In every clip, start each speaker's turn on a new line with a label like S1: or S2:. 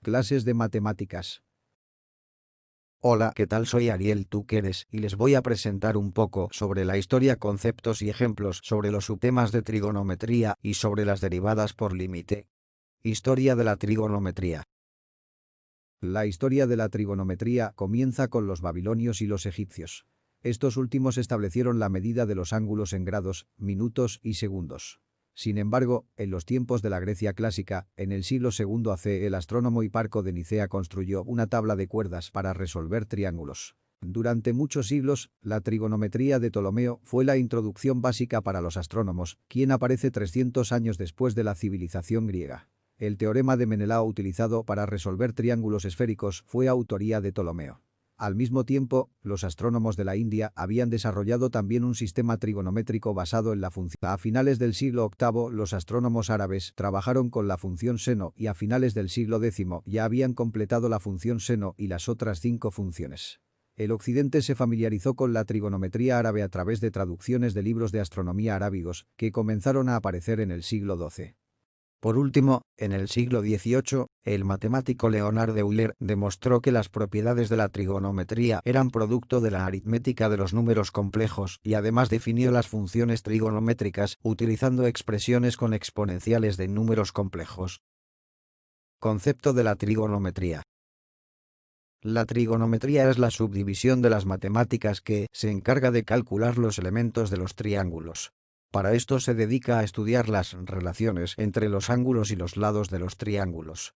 S1: Clases de matemáticas.
S2: Hola, ¿qué tal? Soy Ariel Túqueres y les voy a presentar un poco sobre la historia, conceptos y ejemplos sobre los subtemas de trigonometría y sobre las derivadas por límite. Historia de la trigonometría.
S1: La historia de la trigonometría comienza con los babilonios y los egipcios. Estos últimos establecieron la medida de los ángulos en grados, minutos y segundos. Sin embargo, en los tiempos de la Grecia clásica, en el siglo II a.C., el astrónomo Hiparco de Nicea construyó una tabla de cuerdas para resolver triángulos. Durante muchos siglos, la trigonometría de Ptolomeo fue la introducción básica para los astrónomos, quien aparece 300 años después de la civilización griega. El teorema de Menelao utilizado para resolver triángulos esféricos fue autoría de Ptolomeo. Al mismo tiempo, los astrónomos de la India habían desarrollado también un sistema trigonométrico basado en la función. A finales del siglo VIII, los astrónomos árabes trabajaron con la función seno y a finales del siglo X ya habían completado la función seno y las otras 5 funciones. El occidente se familiarizó con la trigonometría árabe a través de traducciones de libros de astronomía arábigos que comenzaron a aparecer en el siglo XII.
S2: Por último, en el siglo XVIII, el matemático Leonard Euler demostró que las propiedades de la trigonometría eran producto de la aritmética de los números complejos y además definió las funciones trigonométricas utilizando expresiones con exponenciales de números complejos. Concepto de la trigonometría. La trigonometría es la subdivisión de las matemáticas que se encarga de calcular los elementos de los triángulos. Para esto se dedica a estudiar las relaciones entre los ángulos y los lados de los triángulos.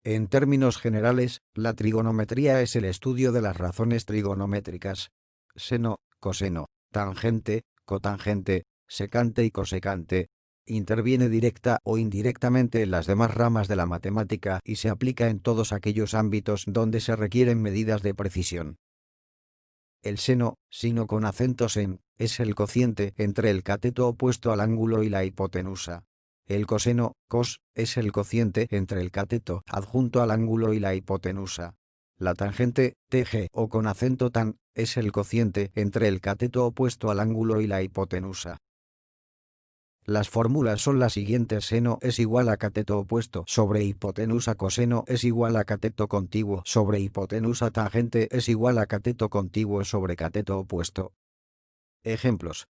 S2: En términos generales, la trigonometría es el estudio de las razones trigonométricas: seno, coseno, tangente, cotangente, secante y cosecante. Interviene directa o indirectamente en las demás ramas de la matemática y se aplica en todos aquellos ámbitos donde se requieren medidas de precisión. El seno, sino con acento sen, es el cociente entre el cateto opuesto al ángulo y la hipotenusa. El coseno, cos, es el cociente entre el cateto adjunto al ángulo y la hipotenusa. La tangente, tg o con acento tan, es el cociente entre el cateto opuesto al ángulo y la hipotenusa. Las fórmulas son las siguientes: seno es igual a cateto opuesto sobre hipotenusa, coseno es igual a cateto contiguo sobre hipotenusa, tangente es igual a cateto contiguo sobre cateto opuesto. Ejemplos: